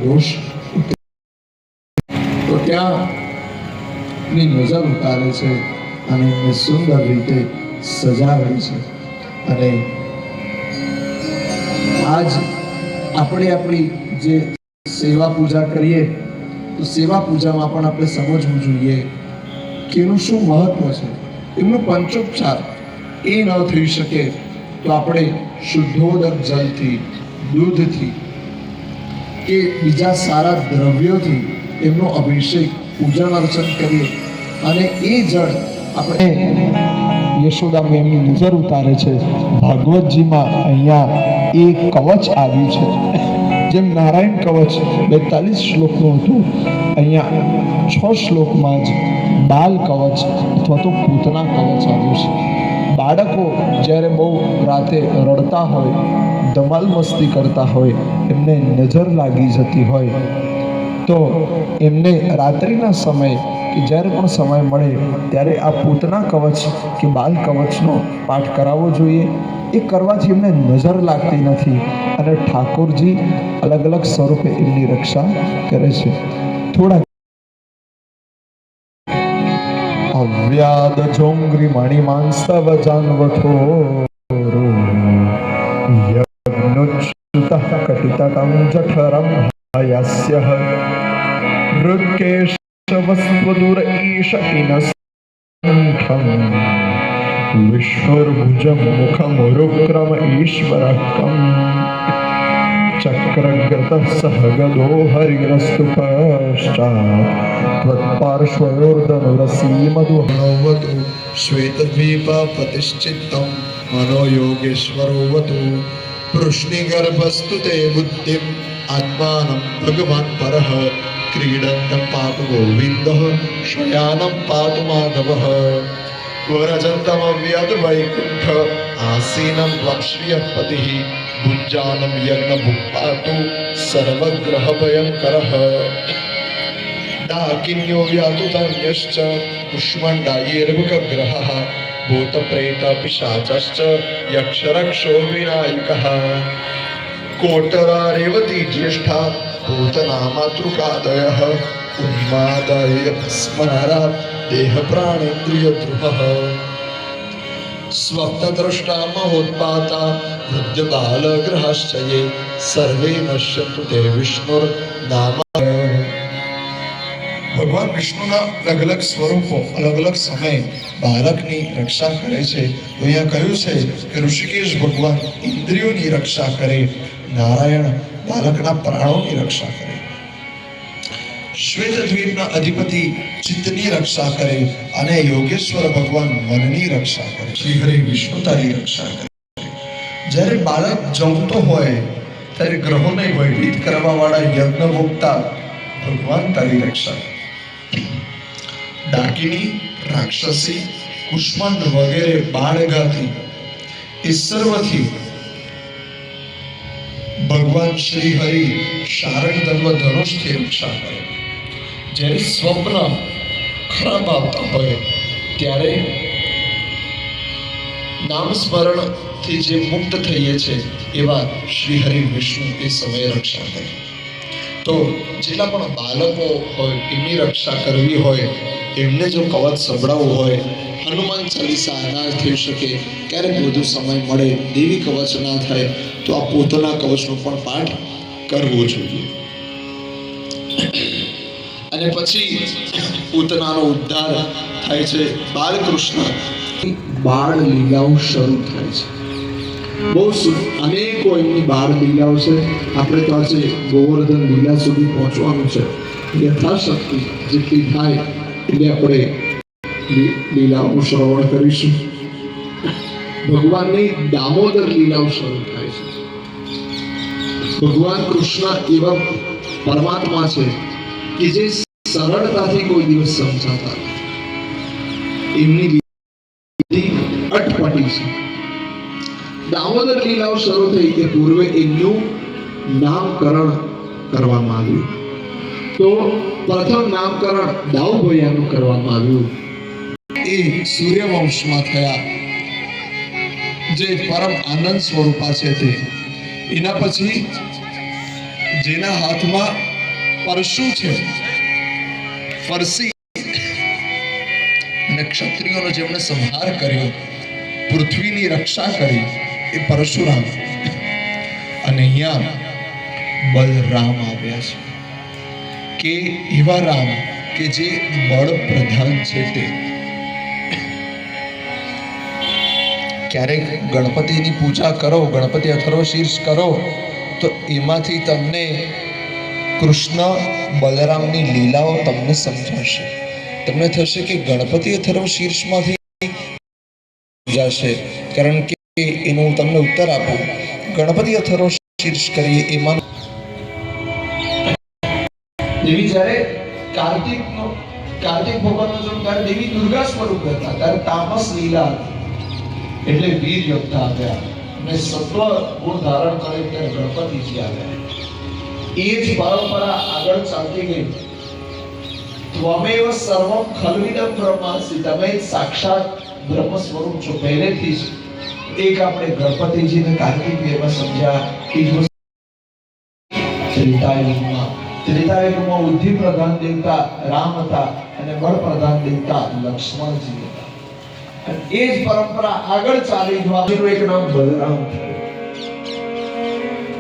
રોષ તો ત્યાં ની નજર ઉતારે છે અને એમને સુંદર રીતે સજાવે છે. અને આજ આપણે આપણી જે સેવા પૂજા કરીએ તો સેવા પૂજામાં પણ આપણે સમજવું જોઈએ કે એનું શું મહત્વ છે. એમનું પંચોપચાર એ ન થઈ શકે તો આપણે શુદ્ધોદક જલથી, દૂધથી કે બીજા સારા દ્રવ્યોથી એમનો અભિષેક, પૂજન અર્ચન કરીએ અને એ જળ આપણે યશોદા એમની નજર ઉતારે છે. ભાગવતજીમાં અહીંયા એક કવચ આવ્યું છે. જેમ નારાયણ કવચ 42 શ્લોકનું હતું, અહીંયા 6 શ્લોકમાં જ બાલ કવચ અથવા તો પૂતના કવચ આવ્યું છે. બાળકો જ્યારે બહુ રાતે રડતા હોય, ધમાલ મસ્તી કરતા હોય, એમને નજર લાગી જતી હોય તો એમને રાત્રિના સમયે કે જ્યારે પણ સમય મળે ત્યારે આ પૂતના કવચ કે બાલ કવચનો પાઠ કરાવવો જોઈએ. એ કરવાથી એમને નજર લાગતી નથી અને ઠાકોરજી અલગ અલગ સ્વરૂપે એમની રક્ષા કરે છે. થોડા અવ્યાદ જોંગ્રી મણિમાંસ્તવ જાનવથો યજ્ઞોચ્યુતઃ કટિતટં જઠરં હયસ્ય ऋकेशवस्वदुर ईश इनस्कण्ठं विष्णुर्भुजं मुखमुरुक्रम ईश्वरकं चक्रगतः सह गदो हरिरस्तु पश्चात् त्वत्पार्श्वयोर्धनुरसीमधुहनोवतु श्वेतद्वीपपतिश्चित्तं मनोयोगेश्वरोऽवतु वृष्णिगर्भस्तु ते बुद्धिम् आत्मानं भगवान् परः क्रीडन्तं पातु गोविन्दः शयानं पातु माधवः वरजन्तमव्यद् वैकुण्ठ आसीनं त्वं श्रियपतिः भुञ्जानं यज्ञभुक्पातु सर्वग्रहभयङ्करः डाकिन्यो व्यातु तन्यश्च कुष्मण्डायैर्मुखग्रहः भूतप्रेतपिशाचश्च यक्षरक्षो विनायकः कोटरा रेवती ज्येष्ठा भूतनामातृकादयः उन्मादय स्मरात् देह प्राणेन्द्रियद्रुहः स्वप्नद्रष्टा महोत्पाता वृद्धबालग्रहश्च ये सर्वे नश्यन्तु ते विष्णुर्नाम. ભગવાન વિષ્ણુના અલગ અલગ સ્વરૂપો અલગ અલગ સમયે બાળકની રક્ષા કરે છે. તો અહીંયા કહ્યું છે કે ઋષિકેશ ભગવાન ઇન્દ્રિયોની રક્ષા કરે, નારાયણ બાળકના પ્રાણોની રક્ષા કરે, શ્વેતદ્વીપના અધિપતિ ચિત્તની રક્ષા કરે અને યોગેશ્વર ભગવાન મનની રક્ષા કરે. શ્રી હરિ વિષ્ણુ તારી રક્ષા કરે. જ્યારે બાળક જમતો હોય ત્યારે ગ્રહોને ભયભીત કરવા વાળા યજ્ઞભોક્તા ભગવાન તારી રક્ષા કરે. ડાકિની, રાક્ષસી, કુષ્માંડ વગેરે બાળઘાતી એ સર્વથી ભગવાન શ્રી હરિ શારણ ધર્મ ધનુષથી રક્ષા કરે. જ્યારે સ્વપ્ન ખરાબ આવતા હોય ત્યારે નામ સ્મરણથી જે મુક્ત થઈએ છે એવા શ્રી હરિ વિષ્ણુ એ સમયે રક્ષા કરે. તો જેટલા પણ બાળકો હોય એમની રક્ષા કરવી હોય, એમને જો કવચ સંભળાવવું હોય, હનુમાન ચાલીસા ના થઈ શકે, ક્યારેક વધુ સમય મળે, દેવી કવચ ના થાય તો આ પોતાના કવચનો પણ પાઠ કરવો જોઈએ. અને પછી પૂતનાનો ઉદ્ધાર થાય છે. બાલકૃષ્ણ બાળ લીલાઓ શરૂ થાય છે. બહુ અનેકો એમની બાળ લીલાઓ છે. આપણે તો આજે ગોવર્ધન લીલા સુધી પહોંચવાનું છે. યથાશક્તિ જેટલી થાય એટલે આપણે લીલાઓનું શ્રવણ કરીશું. ભગવાનની દામોદર લીલાઓ શરૂ થાય છે. ભગવાન કૃષ્ણ એવા પરમાત્મા છે કે જે સરળતાથી કોઈ દિવસ સમજાતા એમની અટપટી છે. દામોદર લીલાઓ શરૂ થઈ તે પૂર્વે એમનું નામકરણ કરવામાં આવ્યું. તો પ્રથમ નામકરણ દાઉભૈયાનું કરવામાં આવ્યું. એ સૂર્યવંશમાં થયા, જે પરમ આનંદ સ્વરૂપા છે તે. એના પછી જેના હાથમાં પરશુ છે, ફરસી અને ક્ષત્રિયોનો જેમણે સંહાર કર્યો, પૃથ્વીની રક્ષા કરી, એ પરશુરામ. અને અહીંયા બલરામ આવ્યા છે, કે એવા રામ કે જે બળ પ્રધાન છે. તે ક્યારેક ગણપતિની પૂજા કરો, ગણપતિ અથર્વ શીર્ષ કરો, તો એમાંથી તમને કૃષ્ણ બલરામની લીલાઓ તમને સમજાશે. તમને થશે કે ગણપતિ અથર્વ શીર્ષમાંથી સમજાશે, કારણ કે એનો હું તમને ઉત્તર આપું. ગણપતિ અથર્વ શીર્ષ કરીએ એમાં દેવી જ્યારે કાર્તિક ભગવાનનો જન્મ ત્યારે દેવી દુર્ગા સ્વરૂપ હતા, ત્યારે તામસ લીલા હતી, એટલે વીર યોદ્ધા આવ્યા અને સત્વ ગુણ ધારણ કરે ત્યારે ગણપતિજી આવ્યા. એ જ પરંપરા આગળ ચાલતી ગઈ. ત્વમેવ સર્વમ ખલ્વિદં બ્રહ્માસી, તમે સાક્ષાત બ્રહ્મ સ્વરૂપ છો પહેલેથી જ. એક આપણે ગણપતિજીને કાર્તિક વેમાં સમજ્યા કે ત્રેતાયુગમાં બુદ્ધિ પ્રધાન દેવતા રામ હતા અને બળ પ્રધાન દેવતા લક્ષ્મણજી હતા. અને એ જ પરંપરા આગળ ચાલી. દ્વારનું એક નામ બલરામ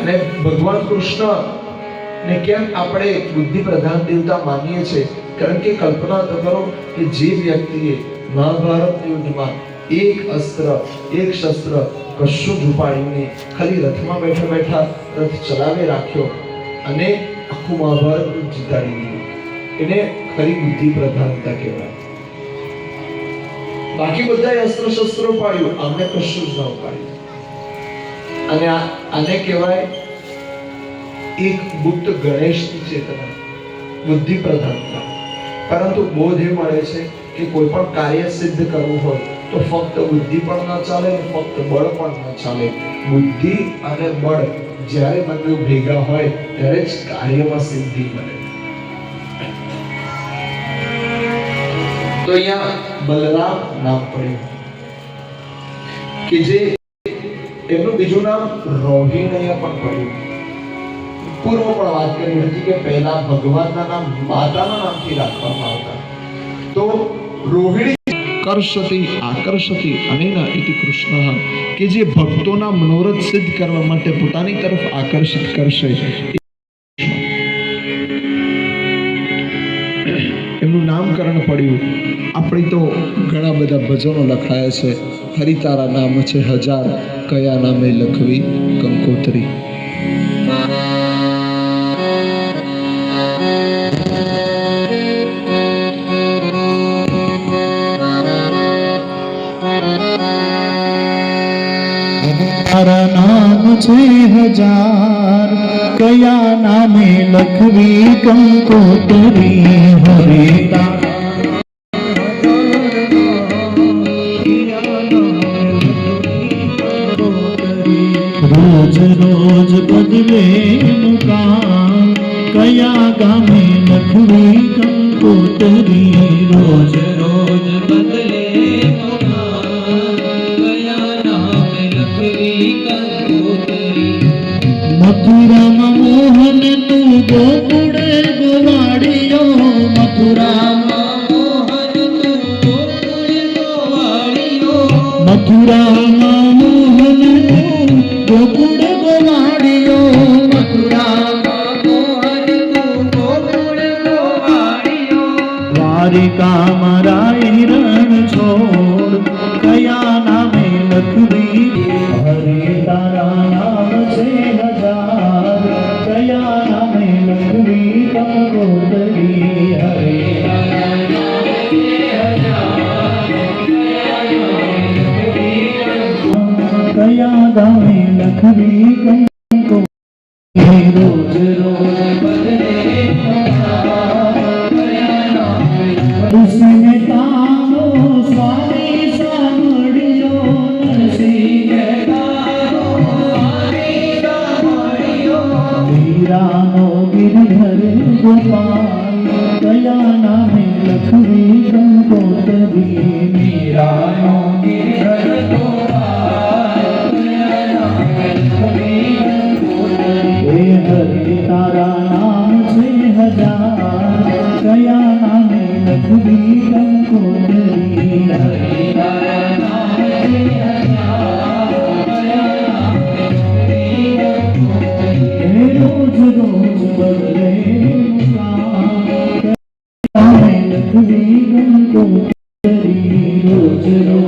અને ભગવાન કૃષ્ણ ને કેમ આપણે બુદ્ધિ પ્રધાન દેવતા માનીએ છીએ? કારણ કે કલ્પના તો કરો કે જે વ્યક્તિએ મહાભારત યુદ્ધમાં એક અસ્ત્ર એક શસ્ત્ર કશું જ ઉપાડ્યું નહીં, ખાલી રથમાં બેઠા બેઠા રથ ચલાવી રાખ્યો અને આખું મહાભારત જીતાડી દીધું, એને ખરી બુદ્ધિ પ્રધાનતા કહેવાય. બાકી બધા અસ્ત્ર શસ્ત્રો ઉપાડ્યું, આમને કશું જ ન ઉપાડ્યું. અને આને કહેવાય એક ગુપ્ત ગણેશની ચેતના, બુદ્ધિ પ્રધાનતા. પરંતુ બોધ એ મળે છે કે કોઈ પણ કાર્ય સિદ્ધ કરવું હોય તો ફક્ત બુદ્ધિ પણ ન ચાલે, ફક્ત બળ પણ ન ચાલે. બુદ્ધિ અને બળ જ્યારે બંને ભેગા હોય ત્યારે જ કાર્યમાં સિદ્ધિ મળે. તો અહીંયા બલરામ નામ પડ્યું, કે જે એમનું બીજું નામ રોહિણ અહીંયા પણ પડ્યું. પૂર્વ પણ વાત કરી હતી કે પહેલા ભગવાનના નામ માતાના નામથી રાખવામાં આવતા. તો રોહિણી કર્ષતિ આકર્ષતિ અનેના ઇતિ કૃષ્ણ, કે જે ભક્તોના મનોરથ સિદ્ધ કરવા માટે પોતાની તરફ આકર્ષિત કરશે. એમનું નામકરણ પડ્યું. આપણી તો ઘણા બધા ભજનો લખાયા છે. હરિતારા નામ છે હજાર, કયા નામે લખવી કંકોત્રી. તારા નામ છે હજાર, કયા નામે લખવી કંકોત્રી. હરે રોજ રોજ બદલે મુકામ, કયા ગામે લખવી કંકોત્રી. રોજ રોજ બદલે મથુરામાં મોહન તું ગોકુળે ગોવાળિયો, મથુરામાં મોહન તું ગોકુળે ગોવાળિયો, મથુરામાં મોહન તું ગોકુળે ગોવાળિયો, મથુરામાં મોહન તું ગોકુળે ગોવાળિયો. દ્વારિકામાં રાય રણ છોડ, કયા નામે લખવી. હરે તારા નામ છે હજાર, કયા નામે લખવી કંકોત્રી. હરે તારા નામ છે હજાર, કયા ગામે લખવી કંકોત્રી. રોજ રોજ બદલે ઉસને તારો સ્વામી સાંભળ્યો, નરસિંહ વીરાનો ગિરધર ગોપાલ, કયા નામે લખવી કંકોત્રી. વીરાનો ગિરધર ગોપાલ, કયા નામે લખવી કંકોત્રી. હે હરે તારા નામ છે हजार कया नामे लखवी कंकोतरी हरि तारा नाम से हजार कया नामे लखवी कंकोतरी रोज रोज बदले मुकाम नामे लखवी कंकोतरी रोज रोज